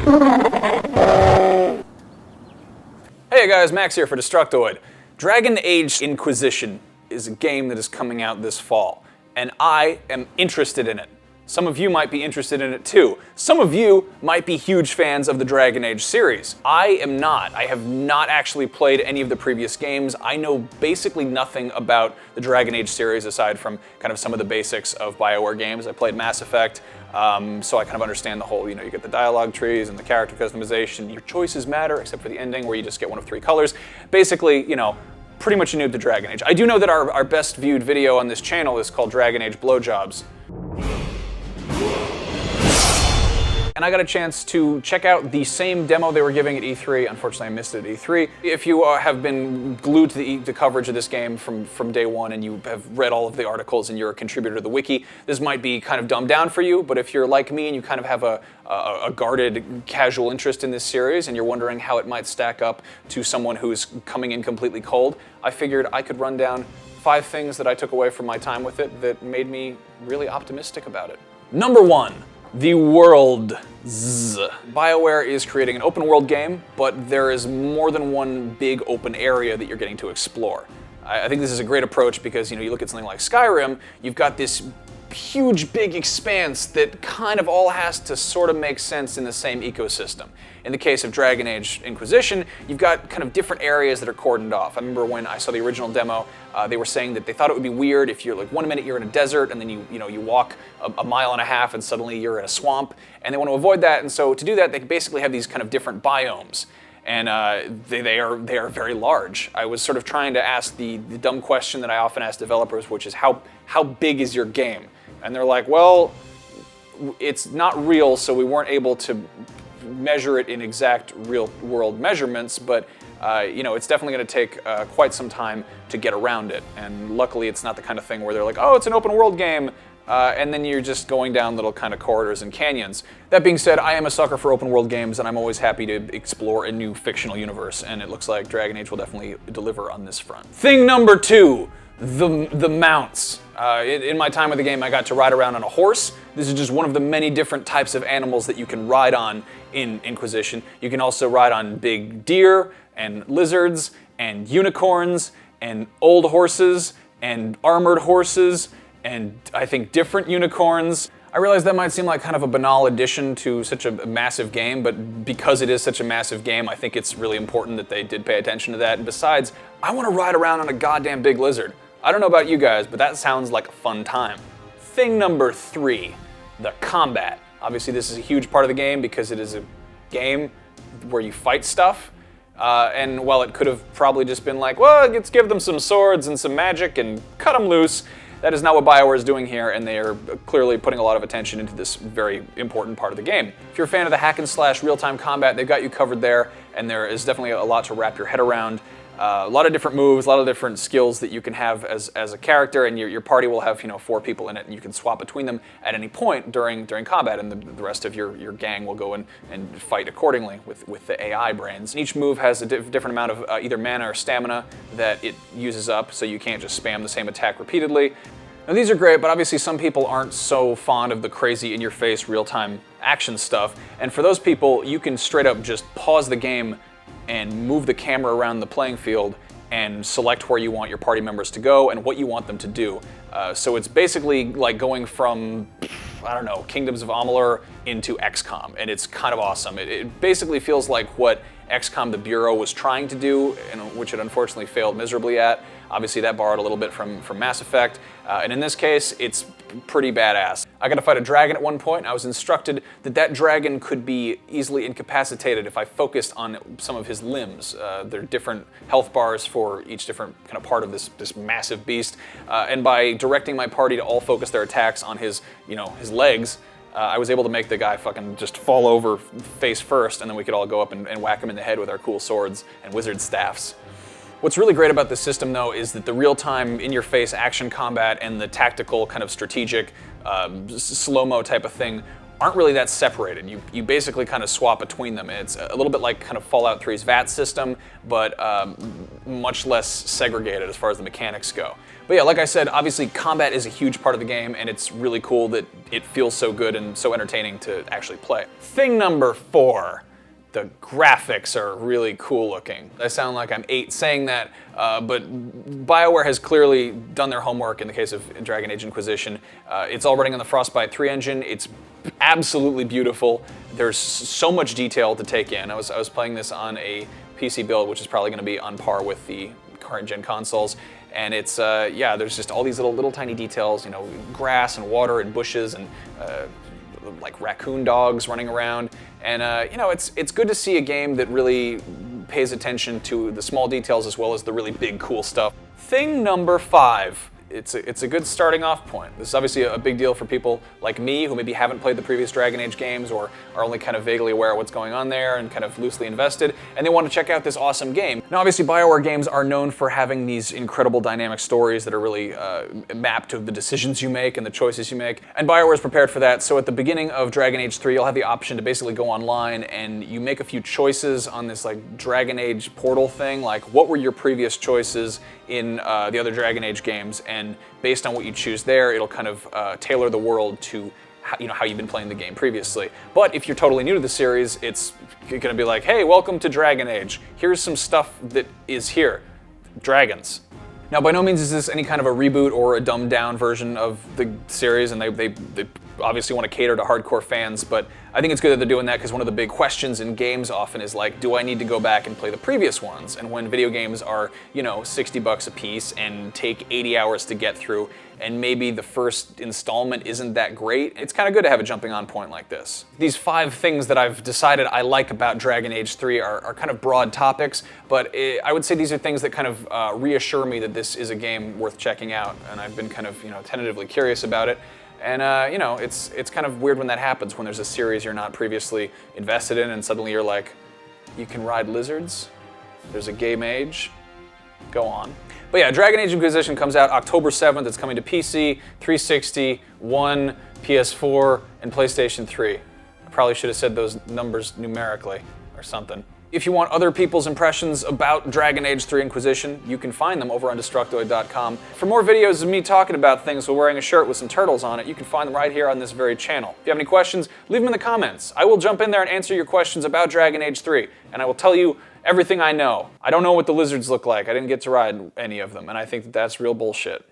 Hey guys, Max here for Destructoid. Dragon Age Inquisition is a game that is coming out this fall, and I am interested in it. Some of you might be interested in it too. Some of you might be huge fans of the Dragon Age series. I am not. I have not actually played any of the previous games. I know basically nothing about the Dragon Age series aside from kind of some of the basics of BioWare games. I played Mass Effect, so I kind of understand the whole, you get the dialogue trees and the character customization. Your choices matter, except for the ending where you just get one of 3 colors. Basically, pretty much a noob to Dragon Age. I do know that our best viewed video on this channel is called Dragon Age Blowjobs. And I got a chance to check out the same demo they were giving at E3. Unfortunately, I missed it at E3. If you have been glued to the coverage of this game from day one and you have read all of the articles and you're a contributor to the wiki, this might be kind of dumbed down for you, but if you're like me and you kind of have a guarded, casual interest in this series and you're wondering how it might stack up to someone who's coming in completely cold, I figured I could run down 5 things that I took away from my time with it that made me really optimistic about it. Number 1. The world. BioWare is creating an open world game, but there is more than one big open area that you're getting to explore. I think this is a great approach because you look at something like Skyrim, you've got this huge big expanse that kind of all has to sort of make sense in the same ecosystem. In the case of Dragon Age Inquisition, you've got kind of different areas that are cordoned off. I remember when I saw the original demo, they were saying that they thought it would be weird if you're like 1 minute you're in a desert and then you walk a mile and a half and suddenly you're in a swamp, and they want to avoid that, and so to do that they basically have these kind of different biomes. And they are very large. I was sort of trying to ask the dumb question that I often ask developers, which is how big is your game? And they're like, well, it's not real, so we weren't able to measure it in exact real-world measurements, but it's definitely going to take quite some time to get around it. And luckily, it's not the kind of thing where they're like, oh, it's an open-world game, and then you're just going down little kind of corridors and canyons. That being said, I am a sucker for open-world games, and I'm always happy to explore a new fictional universe, and it looks like Dragon Age will definitely deliver on this front. Thing number 2, the mounts. In my time with the game, I got to ride around on a horse. This is just one of the many different types of animals that you can ride on in Inquisition. You can also ride on big deer and lizards and unicorns and old horses and armored horses and I think different unicorns. I realize that might seem like kind of a banal addition to such a massive game, but because it is such a massive game, I think it's really important that they did pay attention to that. And besides, I want to ride around on a goddamn big lizard. I don't know about you guys, but that sounds like a fun time. Thing number 3, the combat. Obviously this is a huge part of the game because it is a game where you fight stuff. And while it could have probably just been like, well, let's give them some swords and some magic and cut them loose, that is not what BioWare is doing here, and they are clearly putting a lot of attention into this very important part of the game. If you're a fan of the hack and slash real-time combat, they've got you covered there, and there is definitely a lot to wrap your head around. A lot of different moves, a lot of different skills that you can have as a character, and your party will have 4 people in it, and you can swap between them at any point during combat, and the rest of your gang will go and fight accordingly with the AI brains. And each move has a different amount of either mana or stamina that it uses up, so you can't just spam the same attack repeatedly. Now these are great, but obviously some people aren't so fond of the crazy in-your-face real-time action stuff, and for those people, you can straight up just pause the game and move the camera around the playing field and select where you want your party members to go and what you want them to do. So it's basically like going from, I don't know, Kingdoms of Amalur into XCOM, and it's kind of awesome. It basically feels like what XCOM the Bureau was trying to do, and which it unfortunately failed miserably at. Obviously that borrowed a little bit from Mass Effect, and in this case, it's pretty badass. I got to fight a dragon at one point, and I was instructed that dragon could be easily incapacitated if I focused on some of his limbs. There are different health bars for each different kind of part of this massive beast, and by directing my party to all focus their attacks on his legs, I was able to make the guy fucking just fall over face first, and then we could all go up and whack him in the head with our cool swords and wizard staffs. What's really great about this system, though, is that the real-time, in-your-face action combat and the tactical kind of strategic slow-mo type of thing aren't really that separated. You basically kind of swap between them. It's a little bit like kind of Fallout 3's VAT system, but much less segregated as far as the mechanics go. But yeah, like I said, obviously combat is a huge part of the game, and it's really cool that it feels so good and so entertaining to actually play. Thing number 4. The graphics are really cool looking. I sound like I'm 8 saying that, but BioWare has clearly done their homework in the case of Dragon Age Inquisition. It's all running on the Frostbite 3 engine. It's absolutely beautiful. There's so much detail to take in. I was playing this on a PC build, which is probably going to be on par with the current gen consoles. And it's, yeah, there's just all these little tiny details, you know, grass and water and bushes and like raccoon dogs running around. And you know, it's good to see a game that really pays attention to the small details as well as the really big, cool stuff. Thing number 5. It's a good starting off point. This is obviously a big deal for people like me who maybe haven't played the previous Dragon Age games or are only kind of vaguely aware of what's going on there and kind of loosely invested, and they want to check out this awesome game. Now obviously BioWare games are known for having these incredible dynamic stories that are really mapped to the decisions you make and the choices you make, and BioWare is prepared for that. So at the beginning of Dragon Age 3, you'll have the option to basically go online and you make a few choices on this like Dragon Age portal thing, like what were your previous choices in the other Dragon Age games, and based on what you choose there, it'll kind of tailor the world to how you've been playing the game previously. But if you're totally new to the series, it's going to be like, hey, welcome to Dragon Age. Here's some stuff that is here. Dragons. Now, by no means is this any kind of a reboot or a dumbed down version of the series, and they obviously want to cater to hardcore fans, but I think it's good that they're doing that because one of the big questions in games often is like, do I need to go back and play the previous ones? And when video games are, you know, $60 a piece and take 80 hours to get through, and maybe the first installment isn't that great, it's kind of good to have a jumping on point like this. These 5 things that I've decided I like about Dragon Age 3 are kind of broad topics, but I would say these are things that kind of reassure me that this is a game worth checking out, and I've been kind of, you know, tentatively curious about it. And you know, it's kind of weird when that happens, when there's a series you're not previously invested in and suddenly you're like, you can ride lizards? There's a gay mage? Go on. But yeah, Dragon Age Inquisition comes out October 7th. It's coming to PC, 360, One, PS4, and PlayStation 3. I probably should have said those numbers numerically or something. If you want other people's impressions about Dragon Age 3 Inquisition, you can find them over on Destructoid.com. For more videos of me talking about things while wearing a shirt with some turtles on it, you can find them right here on this very channel. If you have any questions, leave them in the comments. I will jump in there and answer your questions about Dragon Age 3, and I will tell you everything I know. I don't know what the lizards look like. I didn't get to ride any of them, and I think that that's real bullshit.